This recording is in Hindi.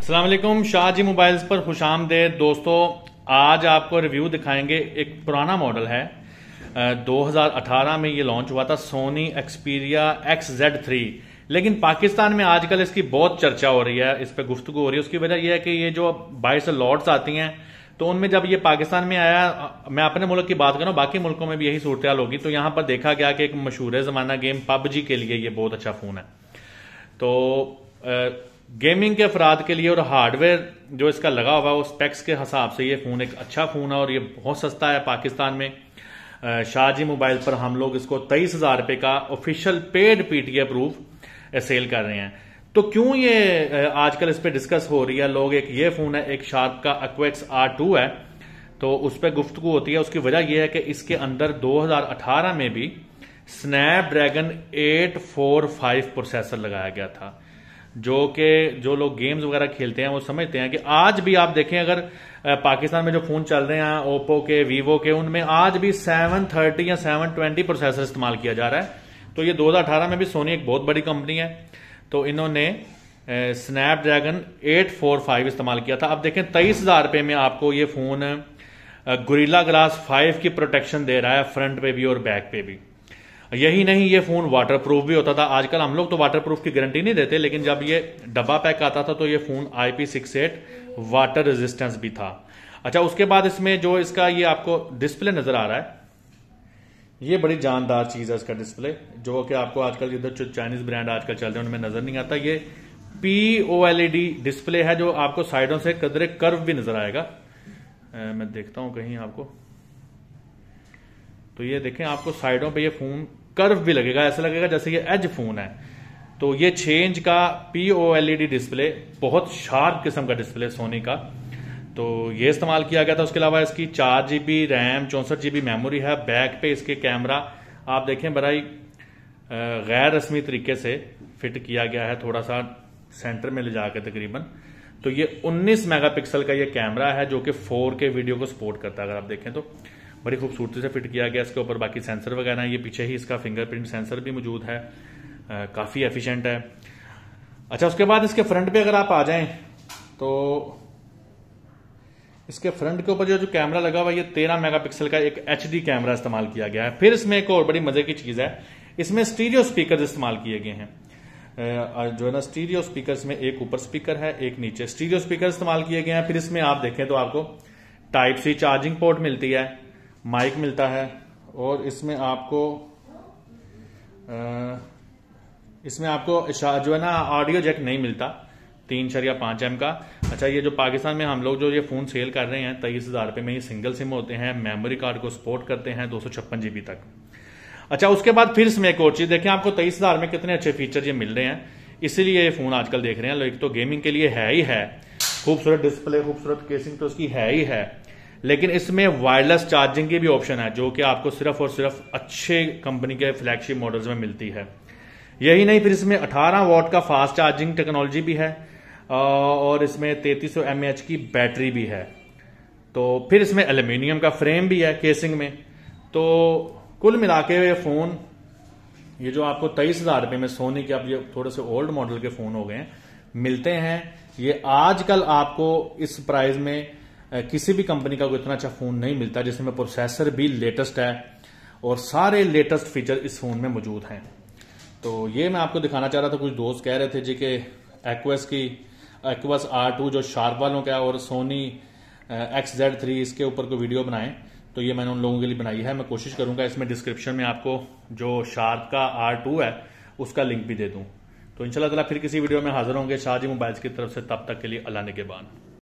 अस्सलाम वालेकुम, शाहजी मोबाइल्स पर खुशामदेद दोस्तों। आज आपको रिव्यू दिखाएंगे। एक पुराना मॉडल है, 2018 में ये लॉन्च हुआ था, सोनी एक्सपीरिया XZ3। लेकिन पाकिस्तान में आजकल इसकी बहुत चर्चा हो रही है, इस पर गुफ्तगू हो रही है। उसकी वजह यह है कि ये जो बाहर से लॉट्स आती हैं, तो उनमें जब ये पाकिस्तान में आया, मैं अपने मुल्क की बात करूं, बाकी मुल्कों में भी यही सूरत हाल होगी, तो यहां पर देखा गया कि एक मशहूर जमाना गेम पबजी के लिए ये बहुत अच्छा फोन है। तो गेमिंग के अफराद के लिए और हार्डवेयर जो इसका लगा हुआ है, उस स्पेक्स के हिसाब से ये फोन एक अच्छा फोन है और ये बहुत सस्ता है पाकिस्तान में। शाहजी मोबाइल पर हम लोग इसको 23,000 रुपए का official paid PTA approve sale कर रहे हैं। तो क्यों ये आजकल इस पे डिस्कस हो रही है लोग, एक ये फोन है, एक शार्प का Aquex R2 है, तो उस पर गुफ्तगू होती है। उसकी वजह यह है कि इसके अंदर 2018 में भी स्नैपड्रैगन 845 प्रोसेसर लगाया गया था, जो लोग गेम्स वगैरह खेलते हैं वो समझते हैं कि आज भी आप देखें, अगर पाकिस्तान में जो फोन चल रहे हैं ओप्पो के, वीवो के, उनमें आज भी 730 या 720 प्रोसेसर इस्तेमाल किया जा रहा है। तो ये 2018 में भी सोनी एक बहुत बड़ी कंपनी है, तो इन्होंने स्नैपड्रैगन 845 इस्तेमाल किया था। अब देखें 23,000 रुपए में आपको ये फोन गोरिल्ला ग्लास 5 की प्रोटेक्शन दे रहा है, फ्रंट पे भी और बैक पे भी। यही नहीं, ये फोन वाटरप्रूफ भी होता था। आजकल हम लोग तो वाटरप्रूफ की गारंटी नहीं देते, लेकिन जब ये डब्बा पैक आता था तो ये फोन IP68 वाटर रेजिस्टेंस भी था। अच्छा, उसके बाद इसमें जो इसका ये आपको डिस्प्ले नजर आ रहा है, ये बड़ी जानदार चीज है इसका डिस्प्ले, जो कि आपको आजकल इधर जो चाइनीज ब्रांड आजकल चल रहे हैं उनमें नजर नहीं आता। ये POLED डिस्प्ले है, जो आपको साइडों से कदरे कर्व भी नजर आएगा। मैं देखता हूं कहीं आपको, तो ये देखें, आपको साइडों पे ये फोन कर्व भी लगेगा, ऐसा लगेगा जैसे ये एज फोन है। तो ये 6 इंच का POLED डिस्प्ले, बहुत शार्प किस्म का डिस्प्ले सोनी का, तो ये इस्तेमाल किया गया था। उसके अलावा इसकी 4GB रैम, 64GB मेमोरी है। बैक पे इसके कैमरा आप देखें, बड़ा ही गैर रस्मी तरीके से फिट किया गया है, थोड़ा सा सेंटर में ले जाकर तकरीबन। तो ये 19 मेगापिक्सल का ये कैमरा है, जो कि 4K वीडियो को सपोर्ट करता है। अगर आप देखें तो बड़ी खूबसूरती से फिट किया गया। इसके ऊपर बाकी सेंसर वगैरह है, ये पीछे ही इसका फिंगरप्रिंट सेंसर भी मौजूद है, काफी एफिशिएंट है। अच्छा, उसके बाद इसके फ्रंट पे अगर आप आ जाएं, तो इसके फ्रंट के ऊपर जो कैमरा लगा हुआ है, ये 13 मेगापिक्सल का एक HD कैमरा इस्तेमाल किया गया है। फिर इसमें एक और बड़ी मजे की चीज है, इसमें स्टीरियो स्पीकर इस्तेमाल किए गए हैं। जो है ना, स्टीरियो स्पीकर में एक ऊपर स्पीकर है, एक नीचे, स्टीरियो स्पीकर इस्तेमाल किए गए हैं। फिर इसमें आप देखें तो आपको Type-C चार्जिंग पोर्ट मिलती है, माइक मिलता है, और इसमें आपको जो है ना, ऑडियो जैक नहीं मिलता, 3.5 mm का। अच्छा, ये जो पाकिस्तान में हम लोग जो ये फोन सेल कर रहे हैं 23,000 रुपए में, ये सिंगल सिम होते हैं, मेमोरी कार्ड को सपोर्ट करते हैं 256 GB तक। अच्छा, उसके बाद फिर इसमें एक और चीज देखें, आपको 23,000 में कितने अच्छे फीचर ये मिल रहे हैं, इसीलिए ये फोन आजकल देख रहे हैं लोग। तो गेमिंग के लिए है ही है, खूबसूरत डिस्प्ले, खूबसूरत केसिंग तो उसकी है ही है, लेकिन इसमें वायरलेस चार्जिंग की भी ऑप्शन है, जो कि आपको सिर्फ और सिर्फ अच्छे कंपनी के फ्लैगशिप मॉडल्स में मिलती है। यही नहीं, फिर इसमें 18 वॉट का फास्ट चार्जिंग टेक्नोलॉजी भी है, और इसमें 3300 mAh की बैटरी भी है। तो फिर इसमें एल्यूमिनियम का फ्रेम भी है केसिंग में। तो कुल मिला के ये फोन, ये जो आपको 23,000 रुपए में सोनी के, अब ये थोड़े से ओल्ड मॉडल के फोन हो गए हैं, मिलते हैं। ये आजकल आपको इस प्राइस में किसी भी कंपनी का कोई इतना अच्छा फोन नहीं मिलता, जिसमें प्रोसेसर भी लेटेस्ट है और सारे लेटेस्ट फीचर इस फोन में मौजूद हैं। तो ये मैं आपको दिखाना चाह रहा था। कुछ दोस्त कह रहे थे जी कि Aquex R2 जो शार्प वालों का, और सोनी XZ3 इसके ऊपर कोई वीडियो बनाएं, तो ये मैंने उन लोगों के लिए बनाई है। मैं कोशिश करूंगा इसमें डिस्क्रिप्शन में आपको जो शार्प का R2 है उसका लिंक भी दे दूं। तो इंशाल्लाह ताला फिर किसी वीडियो में हाजिर होंगे शाहजी मोबाइल्स की तरफ से। तब तक के लिए अल्लाह निगहबान।